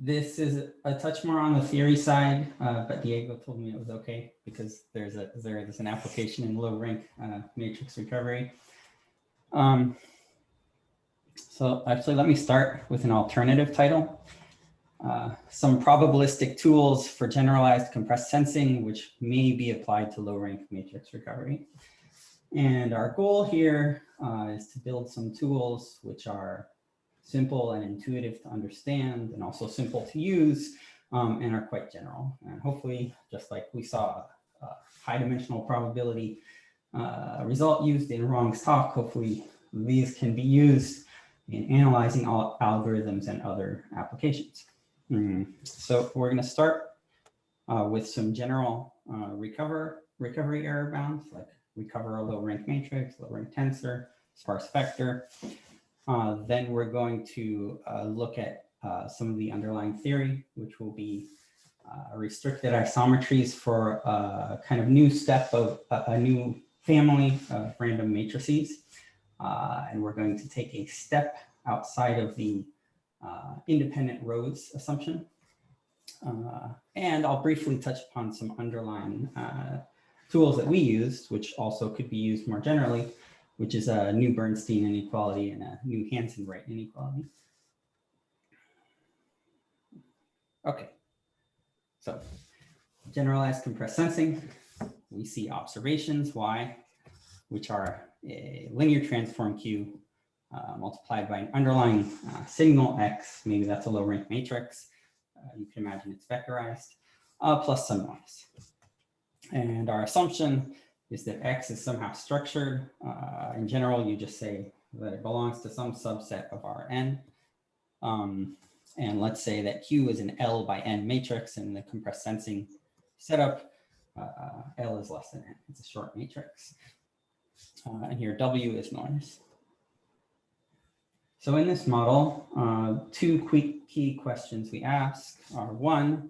This is a touch more on the theory side, but Diego told me it was okay because there's an application in low rank matrix recovery. So actually, let me start with an alternative title. Some probabilistic tools for generalized compressed sensing, which may be applied to low rank matrix recovery. And our goal here is to build some tools which are simple and intuitive to understand and also simple to use and are quite general. And hopefully, just like we saw a high dimensional probability result used in Wrong's talk, hopefully these can be used in analyzing all algorithms and other applications. So we're going to start with some general recovery error bounds, like recover a low rank matrix, low rank tensor, sparse vector. Then we're going to look at some of the underlying theory, which will be restricted isometries for a kind of new step of a new family of random matrices. And we're going to take a step outside of the independent rows assumption. And I'll briefly touch upon some underlying tools that we used, which also could be used more generally, which is a new Bernstein inequality and a new Hansen-Wright inequality. Okay, so generalized compressed sensing, we see observations Y, which are a linear transform Q multiplied by an underlying signal X, maybe that's a low rank matrix. You can imagine it's vectorized, plus some noise. And our assumption is that X is somehow structured. In general, you just say that it belongs to some subset of Rn. And let's say that Q is an L by N matrix in the compressed sensing setup. L is less than N. It's a short matrix. And here W is noise. So in this model, two quick key questions we ask are, one,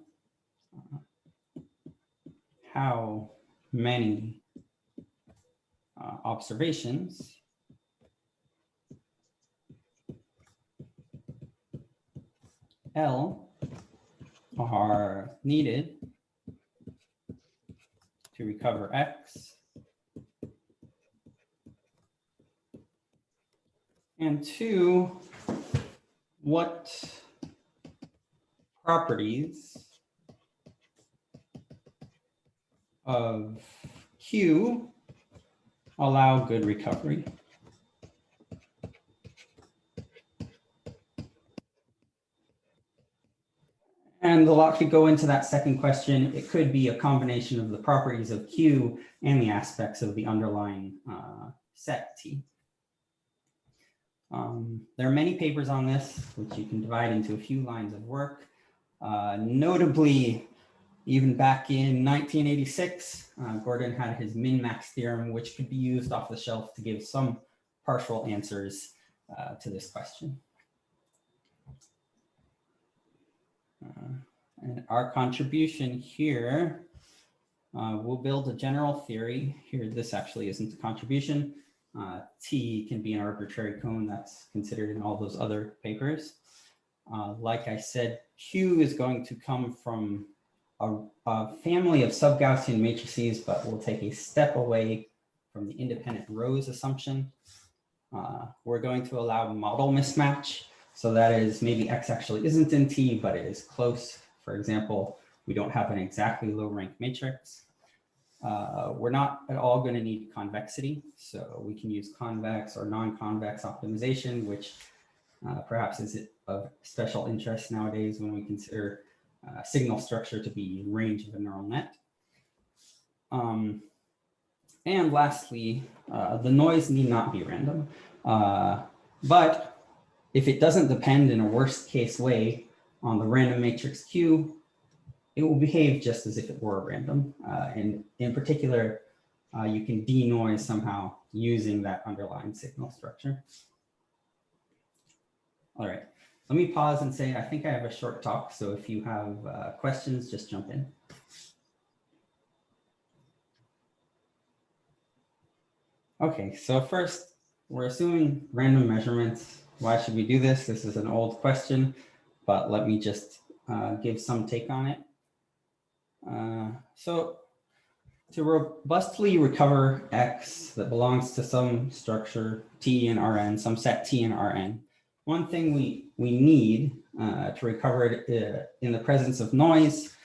how many observations L are needed to recover X, and two, what properties of Q allow good recovery. And a lot could go into that second question. It could be a combination of the properties of Q and the aspects of the underlying set T. There are many papers on this, which you can divide into a few lines of work. Notably, even back in 1986, Gordon had his min-max theorem, which could be used off the shelf to give some partial answers to this question. And our contribution here, we'll build a general theory. Here, this actually isn't a contribution. T can be an arbitrary cone that's considered in all those other papers. Like I said, Q is going to come from a family of sub-Gaussian matrices, but we'll take a step away from the independent rows assumption. We're going to allow model mismatch. So that is, maybe X actually isn't in T, but it is close. For example, we don't have an exactly low rank matrix. We're not at all going to need convexity. So we can use convex or non-convex optimization, which perhaps is of special interest nowadays when we consider signal structure to be range of a neural net. And lastly, the noise need not be random. But if it doesn't depend in a worst case way on the random matrix Q, it will behave just as if it were random. And in particular, you can denoise somehow using that underlying signal structure. All right, let me pause and say, I think I have a short talk. So if you have questions, just jump in. Okay, so first, we're assuming random measurements. Why should we do this? This is an old question, but let me just give some take on it. So to robustly recover X that belongs to some structure T and Rn, some set T and Rn, one thing we need to recover it in the presence of noise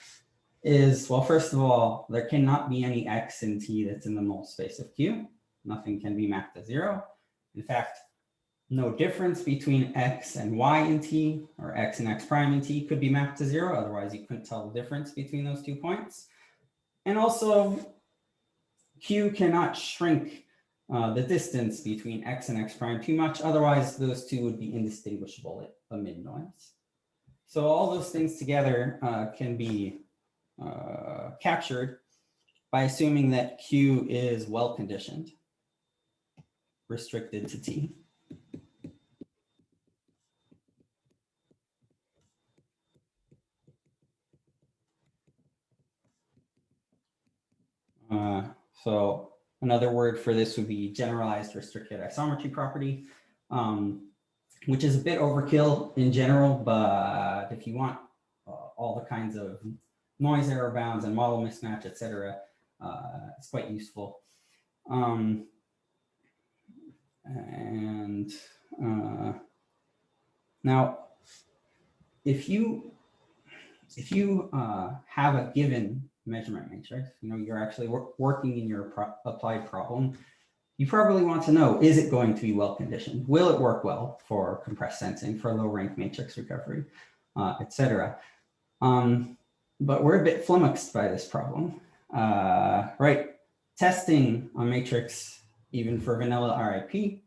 is, well, first of all, there cannot be any X in T that's in the null space of Q. Nothing can be mapped to 0. In fact, no difference between X and Y in T or X and X prime in T could be mapped to 0. Otherwise, you couldn't tell the difference between those 2 points. And also, Q cannot shrink the distance between X and X prime too much. Otherwise, those two would be indistinguishable amid noise. So all those things together can be captured by assuming that Q is well conditioned, restricted to T. So another word for this would be generalized restricted isometry property, which is a bit overkill in general, but if you want all the kinds of noise error bounds and model mismatch, etc., it's quite useful. Now, if you have a given measurement matrix, you're actually working in your applied problem, you probably want to know, is it going to be well conditioned? Will it work well for compressed sensing, for low rank matrix recovery, etc. But we're a bit flummoxed by this problem, right? Testing a matrix, even for vanilla RIP,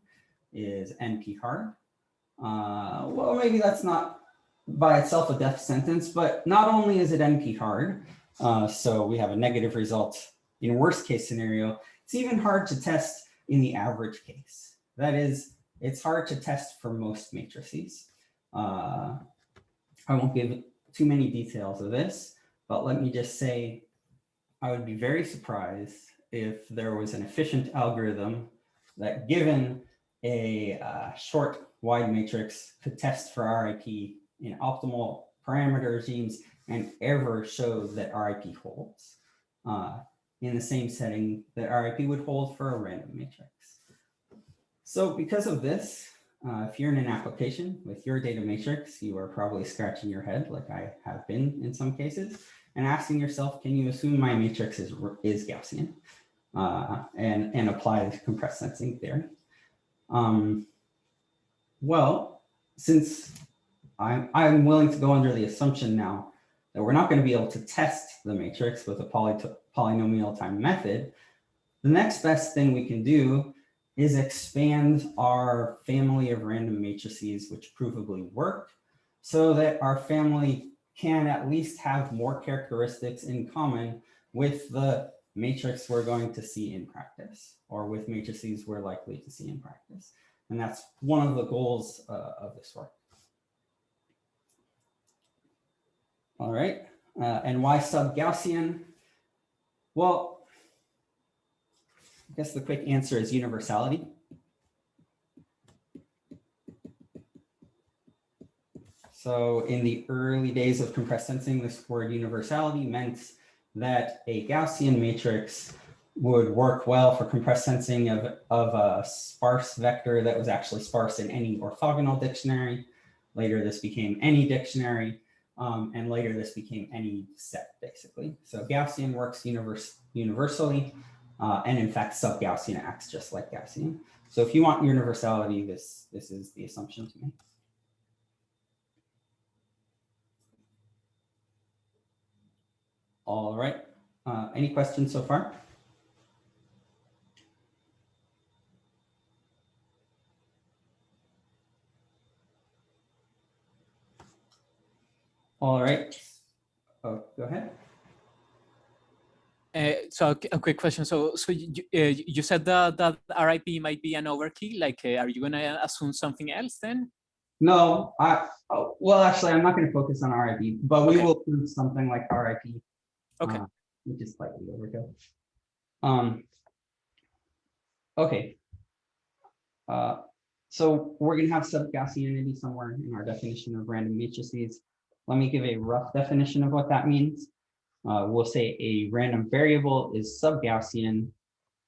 is NP hard. Well, maybe that's not by itself a death sentence, but not only is it NP hard, so we have a negative result in worst case scenario, it's even hard to test in the average case. That is, it's hard to test for most matrices. I won't give too many details of this, but let me just say, I would be very surprised if there was an efficient algorithm that, given a short wide matrix, could test for RIP in optimal parameter regimes and ever showed that RIP holds in the same setting that RIP would hold for a random matrix. So because of this, if you're in an application with your data matrix, you are probably scratching your head, like I have been in some cases, and asking yourself, can you assume my matrix is Gaussian and apply the compressed sensing theory? Well, since I'm willing to go under the assumption now that we're not going to be able to test the matrix with a polynomial time method, the next best thing we can do is expand our family of random matrices which provably work, so that our family can at least have more characteristics in common with the matrix we're going to see in practice, or with matrices we're likely to see in practice. And that's one of the goals of this work. All right, and why sub-Gaussian? Well, I guess the quick answer is universality. So in the early days of compressed sensing, this word universality meant that a Gaussian matrix would work well for compressed sensing of a sparse vector that was actually sparse in any orthogonal dictionary. Later, this became any dictionary. And later this became any set, basically. So Gaussian works universally, and in fact, sub-Gaussian acts just like Gaussian. So if you want universality, this is the assumption to make. All right, any questions so far? All right, oh, go ahead. So a quick question. So you said that RIP might be an overkill. Like, are you going to assume something else then? No, well, actually, I'm not going to focus on RIP, but we will prove something like RIP, which is slightly overkill. Okay. So we're going to have sub-Gaussianity somewhere in our definition of random matrices. let me give a rough definition of what that means. We'll say a random variable is sub-Gaussian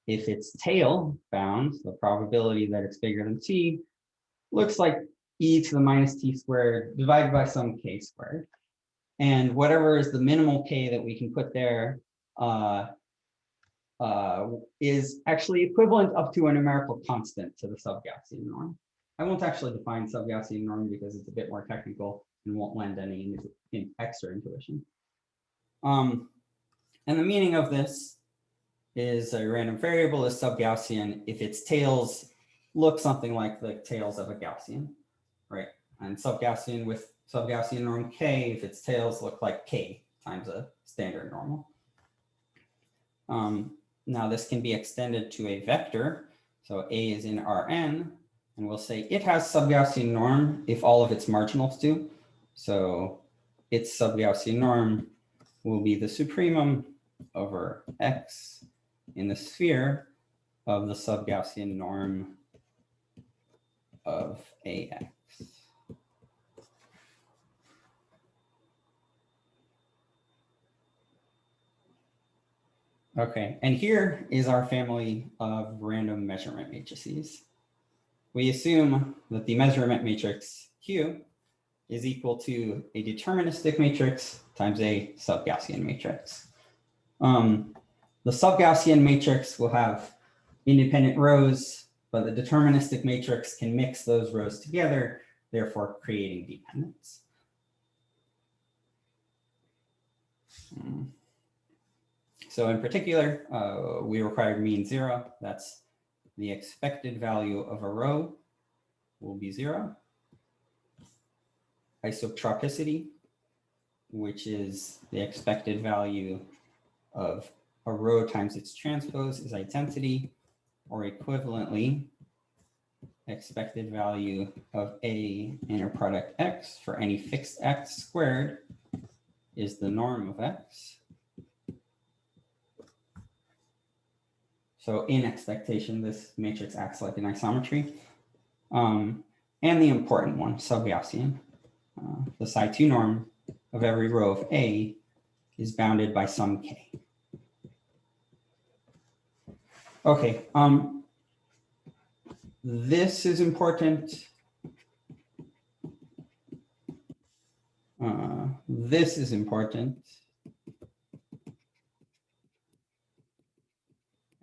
if its tail bound, the probability that it's bigger than t, looks like e to the minus t squared divided by some k squared. And whatever is the minimal k that we can put there is actually equivalent up to a numerical constant to the sub-Gaussian norm. I won't actually define sub-Gaussian norm because it's a bit more technical and won't lend any extra intuition. And the meaning of this is a random variable is sub-Gaussian if its tails look something like the tails of a Gaussian, right? And sub-Gaussian with sub-Gaussian norm k if its tails look like k times a standard normal. Now this can be extended to a vector. So A is in Rn, and we'll say it has sub-Gaussian norm if all of its marginals do. So its sub-Gaussian norm will be the supremum over x in the sphere of the sub-Gaussian norm of AX. Okay, and here is our family of random measurement matrices. We assume that the measurement matrix Q is equal to a deterministic matrix times a sub-Gaussian matrix. The sub-Gaussian matrix will have independent rows, but the deterministic matrix can mix those rows together, therefore creating dependence. So in particular, we require mean 0. That's the expected value of a row will be 0. Isotropicity, which is the expected value of a row times its transpose, is identity, or equivalently, expected value of a inner product x for any fixed x squared is the norm of x. So in expectation, this matrix acts like an isometry. And the important one, sub-Gaussian. The psi2 norm of every row of A is bounded by some k. Okay, this is important. This is important.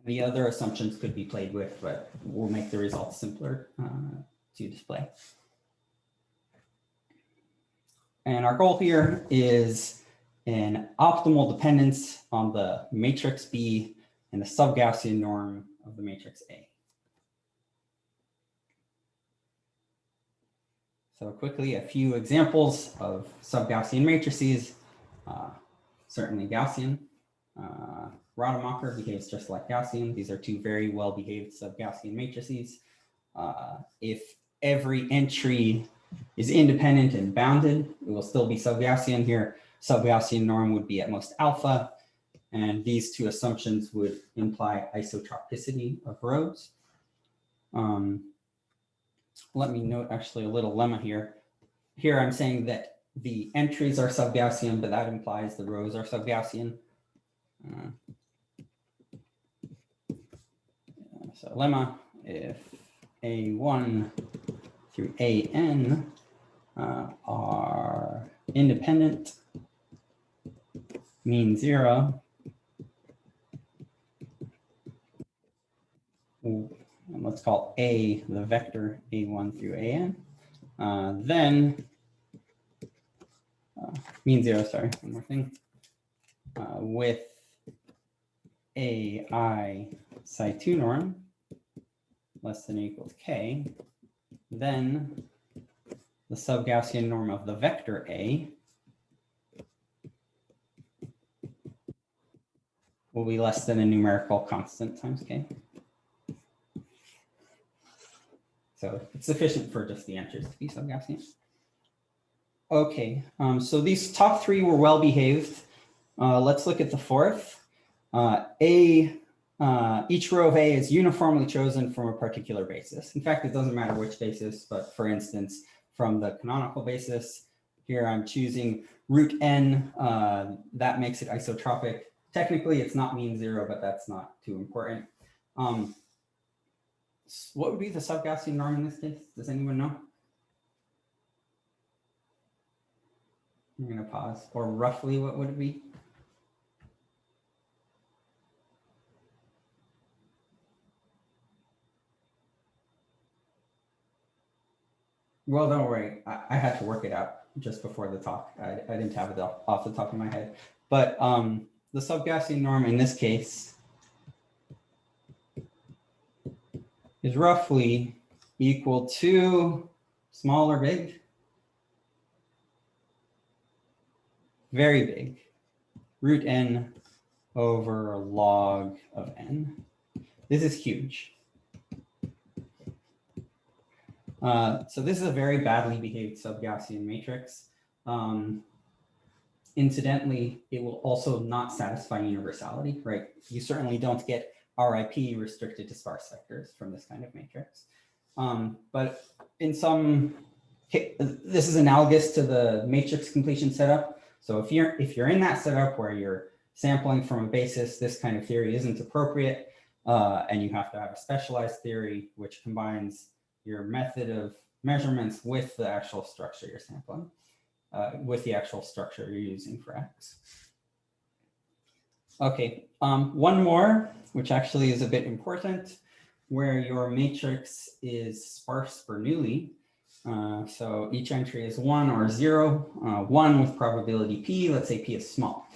The other assumptions could be played with, but we'll make the results simpler to display. And our goal here is an optimal dependence on the matrix B and the sub-Gaussian norm of the matrix A. So quickly, a few examples of sub-Gaussian matrices. Certainly Gaussian. Rademacher behaves just like Gaussian. These are two very well-behaved sub-Gaussian matrices. If every entry is independent and bounded, it will still be sub-Gaussian here. Sub-Gaussian norm would be at most alpha, and these two assumptions would imply isotropicity of rows. Let me note actually a little lemma here. Here I'm saying that the entries are sub-Gaussian, but that implies the rows are sub-Gaussian. So lemma, if A1 through AN are independent, mean 0, and let's call A the vector A1 through AN, then mean 0, sorry, one more thing, with AI psi2 norm less than or equal to k, then the sub-Gaussian norm of the vector A will be less than a numerical constant times k. So it's sufficient for just the entries to be sub-Gaussian. Okay, so these top three were well behaved. Let's look at the fourth. Each row of A is uniformly chosen from a particular basis. In fact, it doesn't matter which basis, but for instance, from the canonical basis, Here I'm choosing root n. That makes it isotropic. Technically, it's not mean zero, but that's not too important. What would be the Subgaussian norm in this case? Does anyone know? I'm going to pause. Or roughly, what would it be? Well, don't worry. I had to work it out just before the talk. I didn't have it off the top of my head. But the Subgaussian norm in this case is roughly equal to small or big? Very big. Root n over log of n. This is huge. So this is a very badly behaved Subgaussian matrix. Incidentally, it will also not satisfy universality, right? You certainly don't get RIP restricted to sparse vectors from this kind of matrix. But in some, this is analogous to the matrix completion setup. So if you're in that setup where you're sampling from a basis, this kind of theory isn't appropriate, and you have to have a specialized theory which combines your method of measurements with the actual structure you're sampling, with the actual structure you're using for X. Okay, one more, which actually is a bit important, where your matrix is sparse Bernoulli. So each entry is 1 or 0, 1 with probability P, let's say P is small.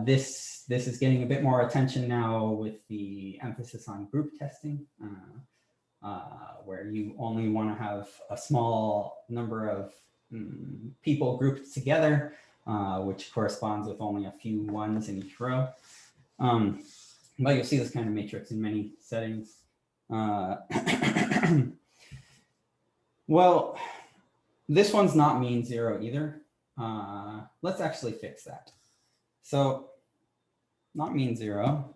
This is getting a bit more attention now with the emphasis on group testing, where you only want to have a small number of people grouped together, which corresponds with only a few ones in each row. But you'll see this kind of matrix in many settings. Well, this one's not mean zero either. Let's actually fix that. So not mean zero.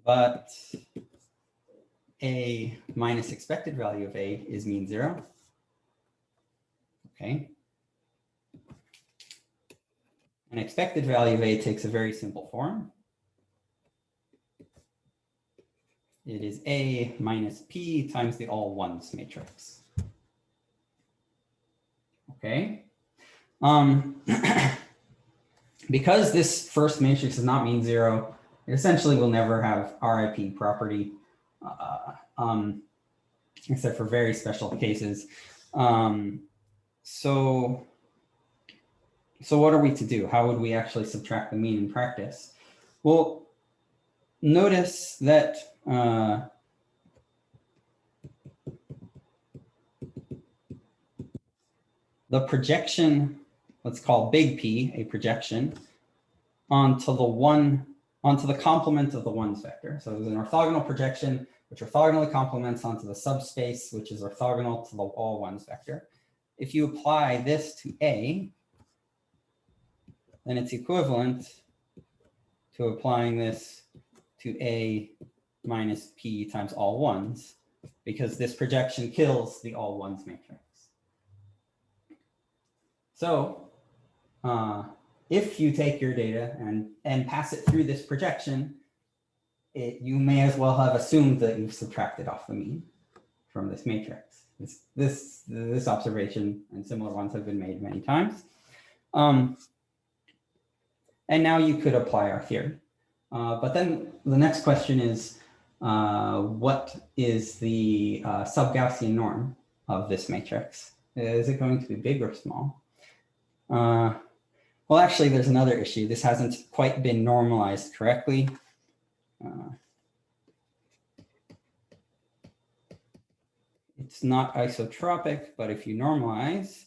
But A minus expected value of A is mean zero. Okay. An expected value of A takes a very simple form. It is A minus P times the all ones matrix. Okay. Because this first matrix does not mean zero, it essentially will never have RIP property, except for very special cases. So what are we to do? How would we actually subtract the mean in practice? Well, notice that the projection, let's call big P a projection, onto the complement of the ones vector. So there's an orthogonal projection, which orthogonally complements onto the subspace, which is orthogonal to the all ones vector. If you apply this to A, then it's equivalent to applying this to A minus P times all ones, because this projection kills the all ones matrix. So if you take your data and pass it through this projection, you may as well have assumed that you've subtracted off the mean from this matrix. This observation and similar ones have been made many times. And now you could apply our theory. But then the next question is, what is the Subgaussian norm of this matrix? Is it going to be big or small? Well, actually, there's another issue. This hasn't quite been normalized correctly. It's not isotropic, but if you normalize,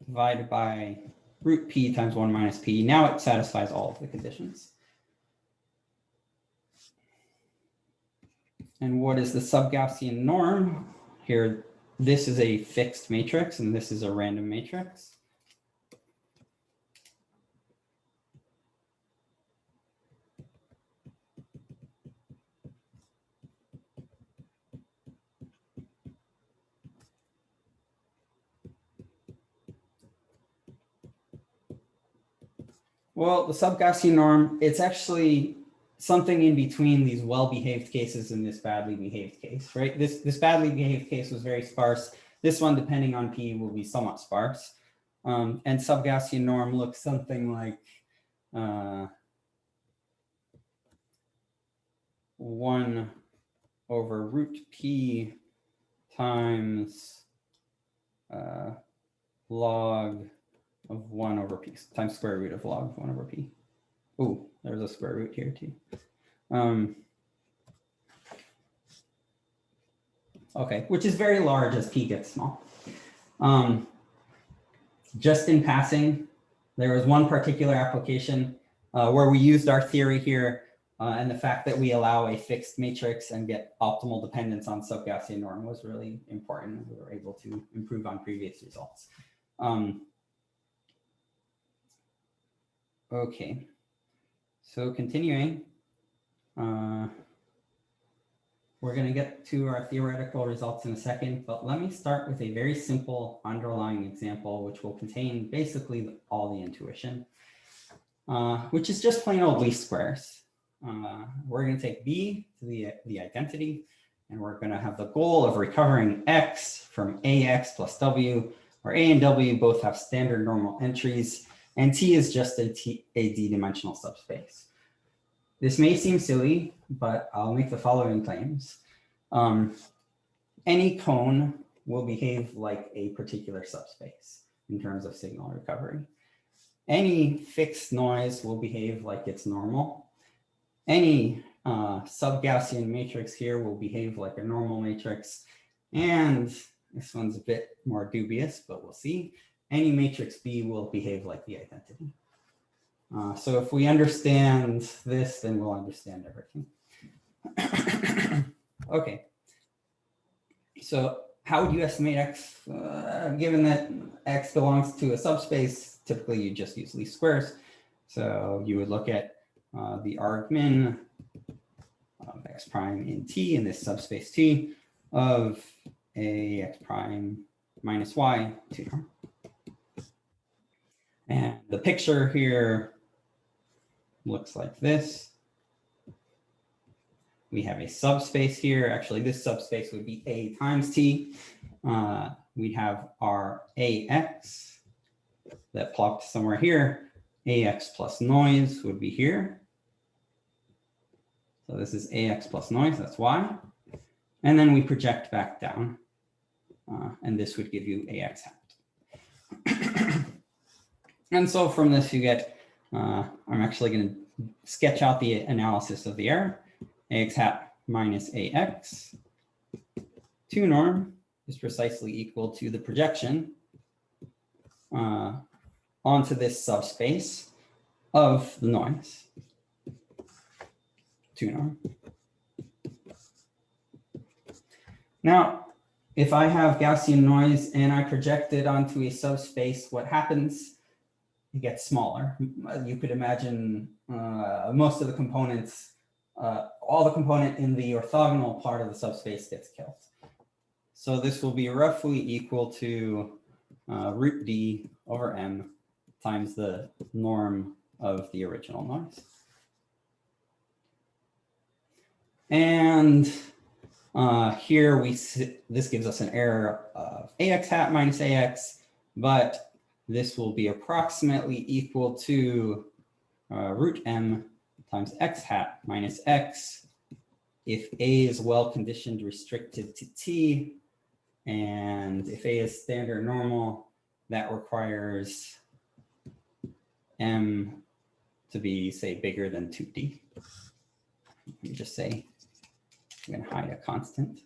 divided by root P times 1 minus P, now it satisfies all of the conditions. And what is the Subgaussian norm? Here, this is a fixed matrix, and this is a random matrix. Well, the Subgaussian norm, it's actually something in between these well-behaved cases and this badly behaved case, right? This badly behaved case was very sparse. This one, depending on P, will be somewhat sparse. And Subgaussian norm looks something like 1 over root P times log of 1 over P times square root of log of 1 over P. Oh, there's a square root here too. Okay, which is very large as P gets small. Just in passing, there was one particular application where we used our theory here and the fact that we allow a fixed matrix and get optimal dependence on Subgaussian norm was really important. We were able to improve on previous results. Okay, so continuing, we're going to get to our theoretical results in a second, but let me start with a very simple underlying example, which will contain basically all the intuition, which is just plain old least squares. We're going to take B to the identity, and we're going to have the goal of recovering X from AX plus W, where A and W both have standard normal entries, and T is just a D-dimensional subspace. This may seem silly, but I'll make the following claims. Any cone will behave like a particular subspace in terms of signal recovery. Any fixed noise will behave like it's normal. Any sub-Gaussian matrix here will behave like a normal matrix. And this one's a bit more dubious, but we'll see. Any matrix B will behave like the identity. So if we understand this, then we'll understand everything. Okay. So how would you estimate X? Given that X belongs to a subspace, typically you just use least squares. So you would look at the argmin of X prime in T in this subspace T of a X prime minus Y 2 norm. And the picture here looks like this. We have a subspace here. Actually, this subspace would be A times T. We'd have our AX that plopped somewhere here. AX plus noise would be here. So this is AX plus noise, that's Y. And then we project back down. And this would give you AX hat. And so from this you get, I'm actually going to sketch out the analysis of the error. AX hat minus AX 2 norm is precisely equal to the projection onto this subspace of the noise 2 norm. Now, if I have Gaussian noise and I project it onto a subspace, what happens? It gets smaller. You could imagine most of the components, all the component in the orthogonal part of the subspace gets killed. So this will be roughly equal to root D over M times the norm of the original noise. And here this gives us an error of AX hat minus AX, but this will be approximately equal to root M times X hat minus X if A is well-conditioned restricted to T, and if A is standard normal, that requires M to be, say, bigger than 2D. Let me just say, I'm going to hide a constant.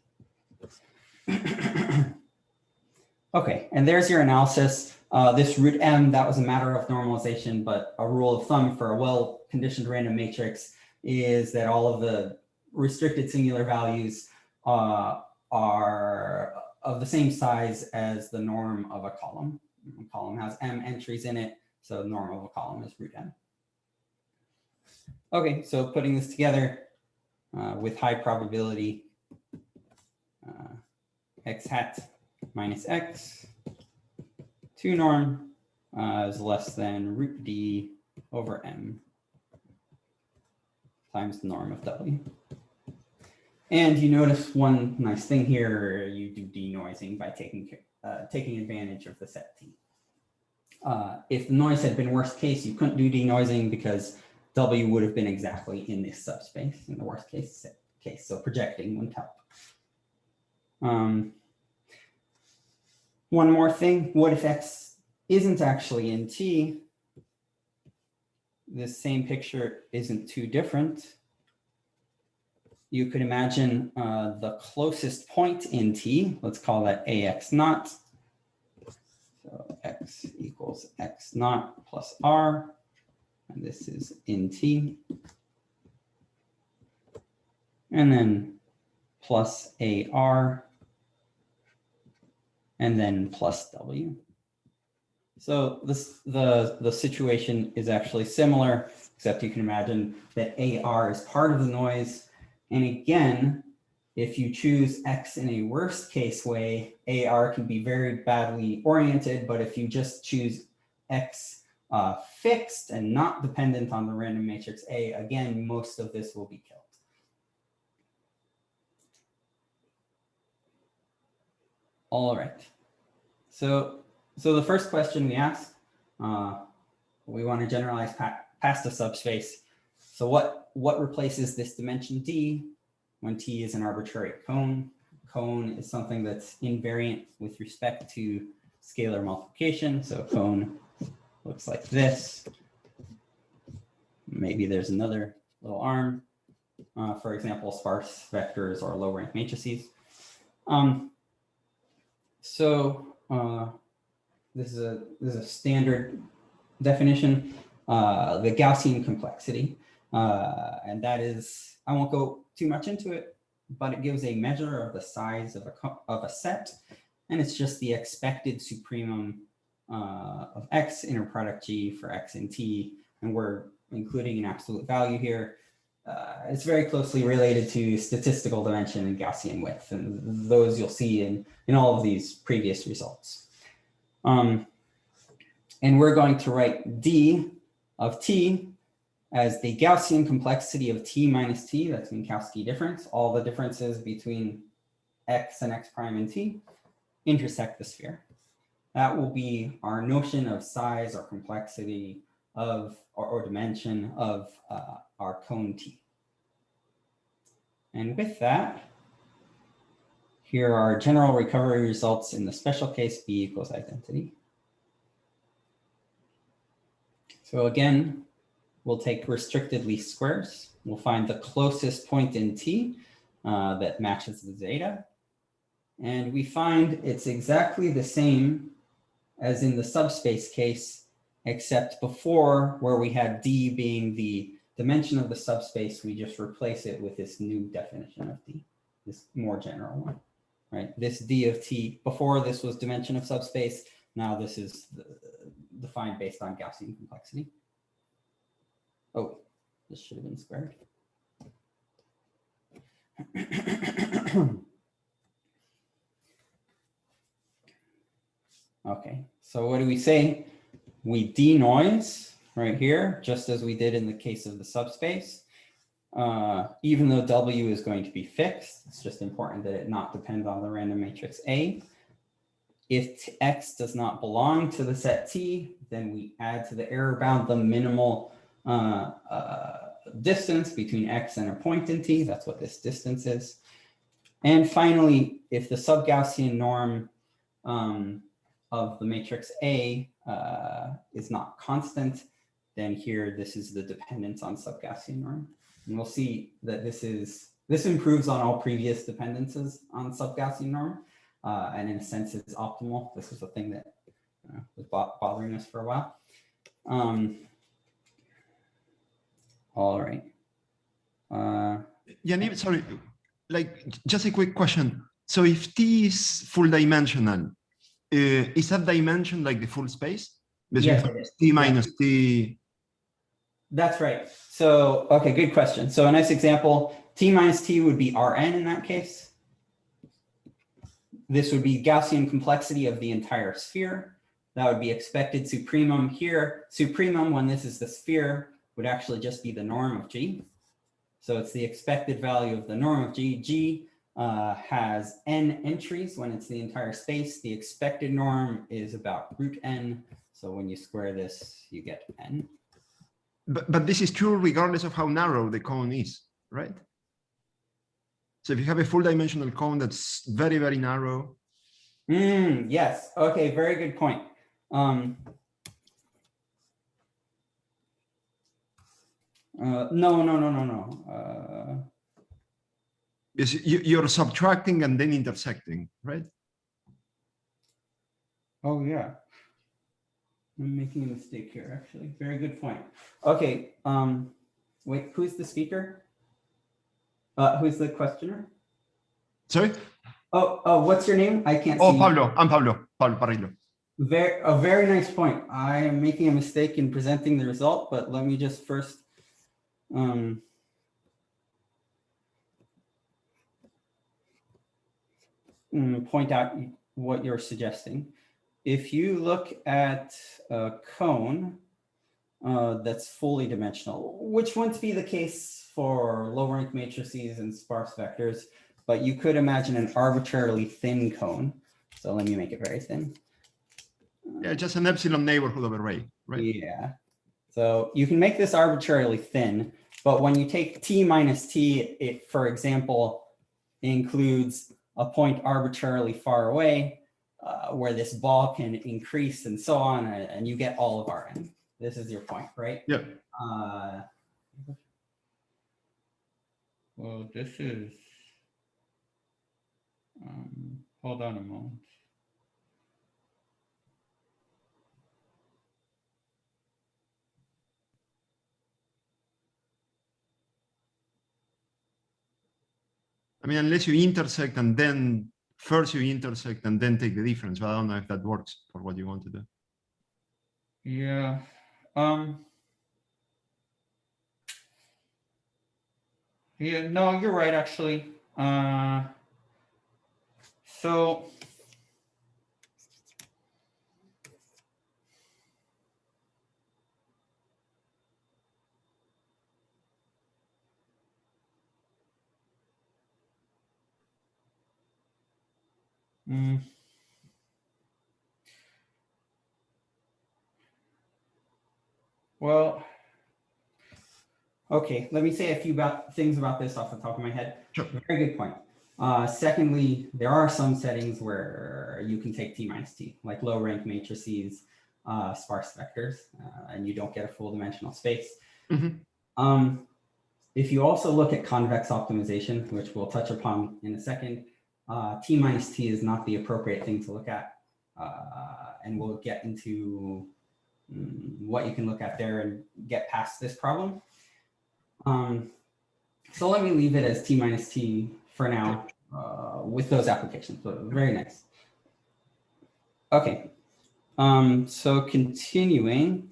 Okay, and there's your analysis. This root M, that was a matter of normalization, but a rule of thumb for a well-conditioned random matrix is that all of the restricted singular values are of the same size as the norm of a column. A column has M entries in it, so the norm of a column is root M. Okay, so putting this together with high probability, X hat minus X 2 norm is less than root D over M times the norm of W. And you notice one nice thing here, you do denoising by taking advantage of the set T. If the noise had been worst case, you couldn't do denoising because W would have been exactly in this subspace in the worst case. So projecting wouldn't help. One more thing, what if X isn't actually in T? This same picture isn't too different. You could imagine the closest point in T, let's call that AX naught. So X equals X naught plus R, and this is in T. And then plus AR, and then plus W. So the situation is actually similar, except you can imagine that AR is part of the noise. And again, if you choose X in a worst case way, AR can be very badly oriented, but if you just choose X fixed and not dependent on the random matrix A, again, most of this will be killed. All right. So the first question we asked, we want to generalize past a subspace. So what replaces this dimension D when T is an arbitrary cone? Cone is something that's invariant with respect to scalar multiplication. So cone looks like this. Maybe there's another little arm, for example, sparse vectors or low rank matrices. This is a standard definition, the Gaussian complexity. And that is, I won't go too much into it, but it gives a measure of the size of a set. And it's just the expected supremum of X inner product G for X in T. And we're including an absolute value here. It's very closely related to statistical dimension and Gaussian width. And those you'll see in all of these previous results. And we're going to write D of T as the Gaussian complexity of T minus T, that's Minkowski difference. All the differences between X and X prime and T intersect the sphere. That will be our notion of size or complexity of, or dimension of our cone T. And with that, here are general recovery results in the special case B equals identity. So again, we'll take restricted least squares. We'll find the closest point in T that matches the zeta. And we find it's exactly the same as in the subspace case, except before, where we had D being the dimension of the subspace, we just replace it with this new definition of D, this more general one, right? This D of T, before this was dimension of subspace, now this is defined based on Gaussian complexity. Oh, this should have been squared. Okay, so what do we say? We denoise right here, just as we did in the case of the subspace. Even though W is going to be fixed, it's just important that it not depend on the random matrix A. If X does not belong to the set T, then we add to the error bound the minimal distance between X and a point in T. That's what this distance is. And finally, if the Subgaussian norm of the matrix A is not constant, then here this is the dependence on Subgaussian norm. And we'll see that this improves on all previous dependences on Subgaussian norm. And in a sense, it's optimal. This was the thing that was bothering us for a while. All right. Yaniv, sorry, like just a quick question. So if T is full dimensional, is that dimension like the full space? Yes, T minus T. That's right. So, okay, good question. So a nice example, T minus T would be Rn in that case. This would be Gaussian complexity of the entire sphere. that would be expected supremum here. Supremum, when this is the sphere, would actually just be the norm of G. So it's the expected value of the norm of G. G has n entries when it's the entire space. The expected norm is about root n. So when you square this, you get n. But this is true regardless of how narrow the cone is, right? So if you have a full dimensional cone that's very, very narrow. Yes. Okay. Very good point. No. Yes, you're subtracting and then intersecting, right? Oh, yeah. I'm making a mistake here, actually. Very good point. Okay. Wait, who's the speaker? Who's the questioner? Sorry? Oh, what's your name? I can't see. Oh, Pablo. I'm Pablo. Pablo Parrillo. A very nice point. I am making a mistake in presenting the result, but let me just first point out what you're suggesting. If you look at a cone that's fully dimensional, which wouldn't be the case for low rank matrices and sparse vectors, but you could imagine an arbitrarily thin cone. So let me make it very thin. Yeah, just an epsilon neighborhood of array, right? Yeah. So you can make this arbitrarily thin, but when you take t minus t, it, for example, includes a point arbitrarily far away where this ball can increase and so on, and you get all of Rn. This is your point, right? Yeah. Well, this is, hold on a moment. I mean, unless you intersect and then first you intersect and then take the difference, but I don't know if that works for what you want to do. Yeah. Yeah, no, you're right, actually. So well, okay, let me say a few things about this off the top of my head. Sure. Very good point. Secondly, there are some settings where you can take t minus t, like low rank matrices, sparse vectors, and you don't get a full dimensional space. Mm-hmm. If you also look at convex optimization, which we'll touch upon in a second, t minus t is not the appropriate thing to look at. And we'll get into what you can look at there and get past this problem. So let me leave it as t minus t for now with those applications. So very nice. Okay. So continuing.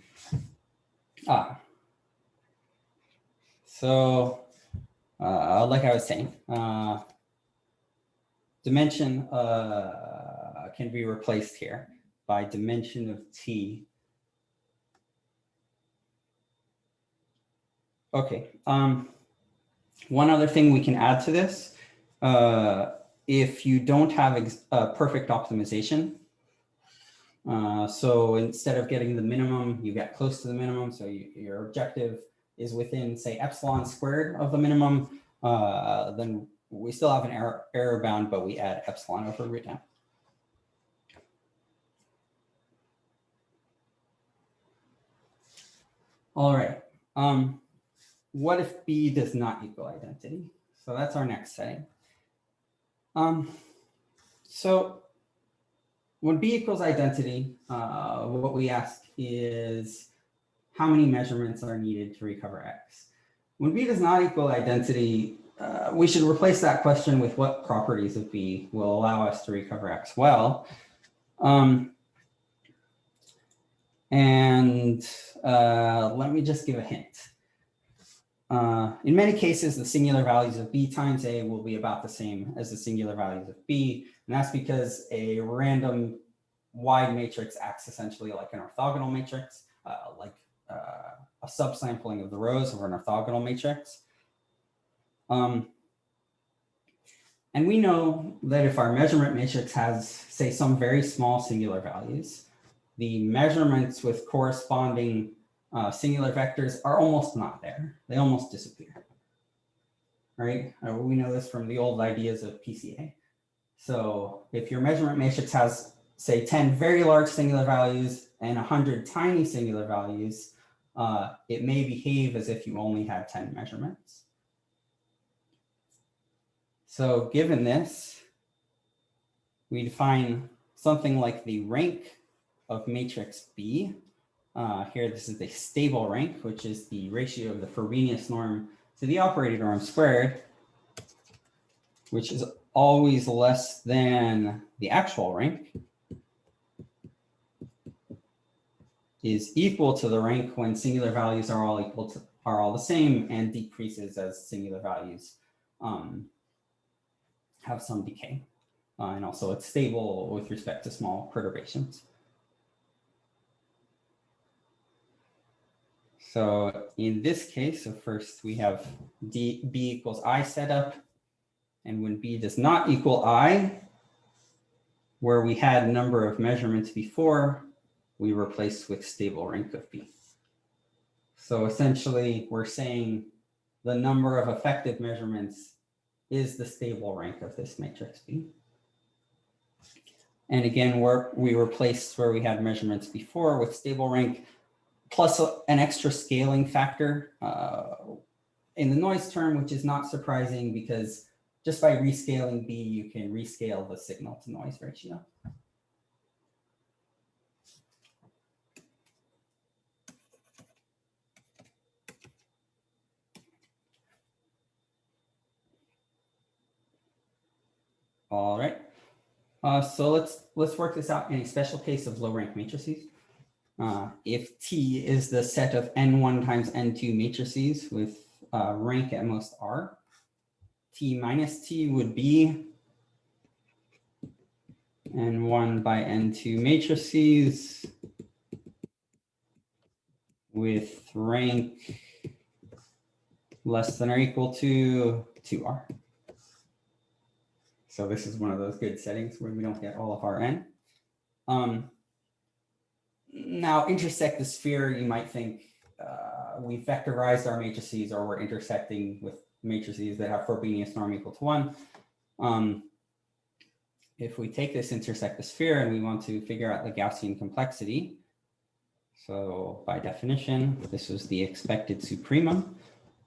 So like I was saying, dimension can be replaced here by dimension of t. Okay. One other thing we can add to this, if you don't have perfect optimization, so instead of getting the minimum, you get close to the minimum. So your objective is within, say, epsilon squared of the minimum, then we still have an error bound, but we add epsilon over root n. All right. What if B does not equal identity? So that's our next setting. So when B equals identity, what we ask is how many measurements are needed to recover X? When B does not equal identity, we should replace that question with what properties of B will allow us to recover X well. Let me just give a hint. In many cases, the singular values of B times A will be about the same as the singular values of B. And that's because a random wide matrix acts essentially like an orthogonal matrix, like a subsampling of the rows of an orthogonal matrix. And we know that if our measurement matrix has, say, some very small singular values, the measurements with corresponding singular vectors are almost not there. They almost disappear, right? We know this from the old ideas of PCA. So if your measurement matrix has, say, 10 very large singular values and 100 tiny singular values, it may behave as if you only had 10 measurements. So given this, we define something like the rank of matrix B. Here, this is the stable rank, which is the ratio of the Frobenius norm to the operator norm squared, which is always less than the actual rank, is equal to the rank when singular values are all the same, and decreases as singular values have some decay. And also it's stable with respect to small perturbations. So in this case, so first we have B equals I set up. And when B does not equal I, where we had number of measurements before, we replace with stable rank of B. So essentially, we're saying the number of effective measurements is the stable rank of this matrix B. And again, we replaced where we had measurements before with stable rank plus an extra scaling factor in the noise term, which is not surprising because just by rescaling B, you can rescale the signal to noise ratio. All right. So let's work this out in a special case of low rank matrices. If T is the set of n1 times n2 matrices with rank at most R, T minus T would be n1 by n2 matrices with rank less than or equal to 2R. So this is one of those good settings where we don't get all of our n. Now intersect the sphere, you might think we vectorized our matrices or we're intersecting with matrices that have Frobenius norm equal to 1. If we take this intersect the sphere and we want to figure out the Gaussian complexity, so by definition, this was the expected supremum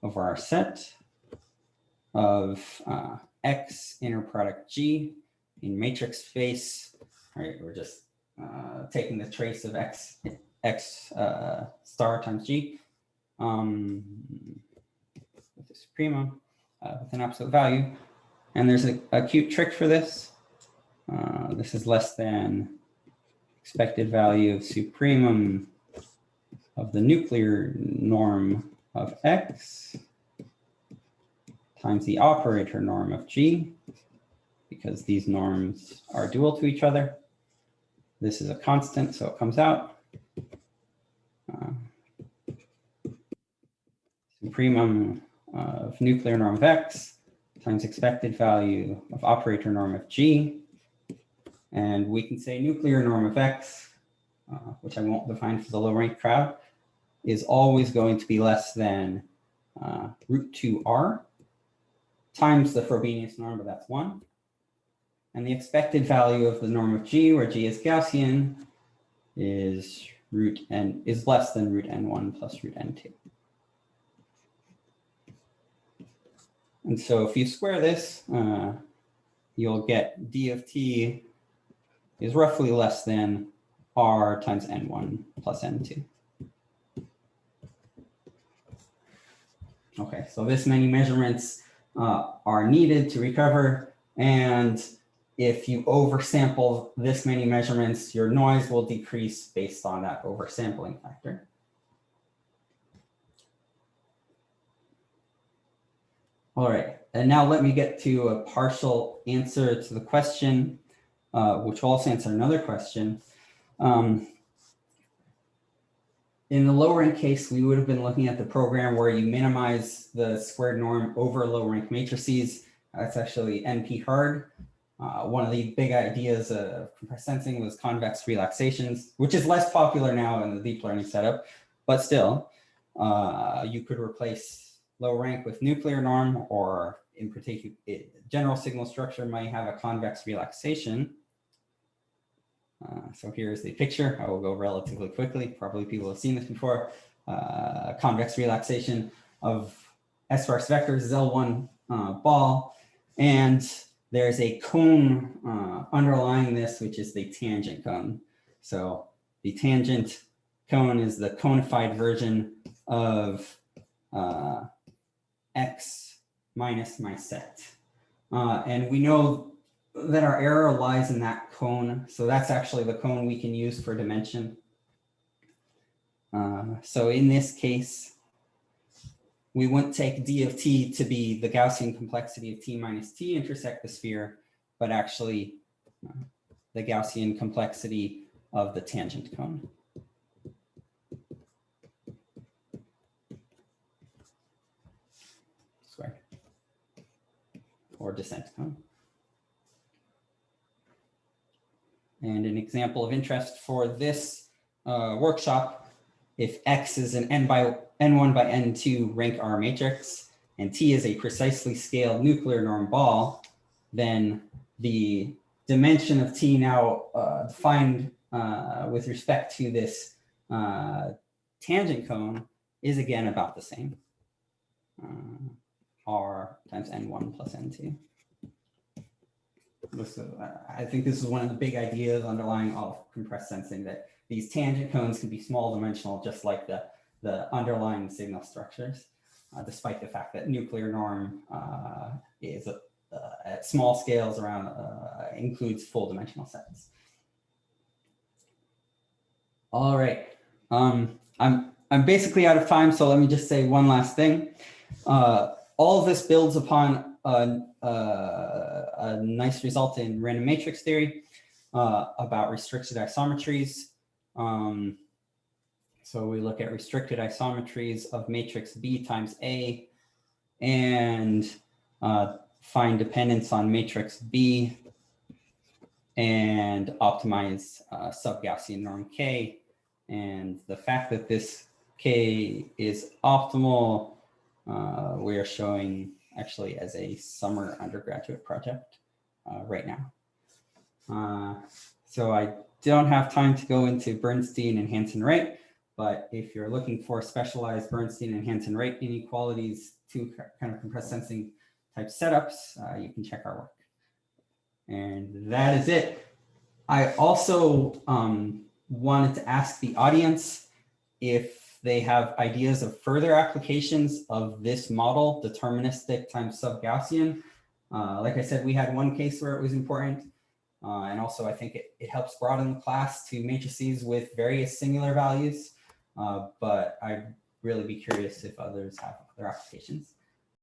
over our set of X inner product G in matrix space. All right, we're just taking the trace of X star times G with the supremum with an absolute value. And there's a cute trick for this. This is less than expected value of supremum of the nuclear norm of X times the operator norm of G, because these norms are dual to each other. This is a constant, so it comes out. Supremum of nuclear norm of X times expected value of operator norm of G. And we can say nuclear norm of X, which I won't define for the low rank crowd, is always going to be less than root 2R times the Frobenius norm, but that's 1. And the expected value of the norm of G, where G is Gaussian, is less than root n1 plus root n2. And so if you square this, you'll get d of t is roughly less than r times n1 plus n2. Okay, so this many measurements are needed to recover, and if you oversample this many measurements, your noise will decrease based on that oversampling factor. All right, and now let me get to a partial answer to the question, which will also answer another question. In the low rank case, we would have been looking at the program where you minimize the squared norm over low rank matrices. That's actually NP hard. One of the big ideas of compressed sensing was convex relaxations, which is less popular now in the deep learning setup, but still, you could replace low rank with nuclear norm, or in particular, general signal structure might have a convex relaxation. So here's the picture. I will go relatively quickly. Probably people have seen this before. Convex relaxation of S-sparse vectors, L1 ball, and there's a cone underlying this, which is the tangent cone. So the tangent cone is the conified version of x minus my set. And we know that our error lies in that cone. So that's actually the cone we can use for dimension. So in this case, we wouldn't take d of t to be the Gaussian complexity of t minus t intersect the sphere, but actually the Gaussian complexity of the tangent cone. Square. Or descent cone. And an example of interest for this workshop, if X is an n1 by n2 rank R matrix, and T is a precisely scaled nuclear norm ball, then the dimension of T now defined with respect to this tangent cone is again about the same. R times n1 plus n2. I think this is one of the big ideas underlying all of compressed sensing, that these tangent cones can be small dimensional, just like the underlying signal structures, despite the fact that nuclear norm is at small scales around includes full dimensional sets. All right, I'm basically out of time, so let me just say one last thing. All of this builds upon a nice result in random matrix theory about restricted isometries. So we look at restricted isometries of matrix B times A and find dependence on matrix B and optimize sub-Gaussian norm K. And the fact that this K is optimal, we are showing actually as a summer undergraduate project right now. So I don't have time to go into Bernstein and Hansen-Wright, but if you're looking for specialized Bernstein and Hansen-Wright inequalities to kind of compressed sensing type setups, you can check our work. And that is it. I also wanted to ask the audience if they have ideas of further applications of this model, deterministic times sub-Gaussian. Like I said, we had one case where it was important. And also I think it helps broaden the class to matrices with various singular values. But I'd really be curious if others have other applications.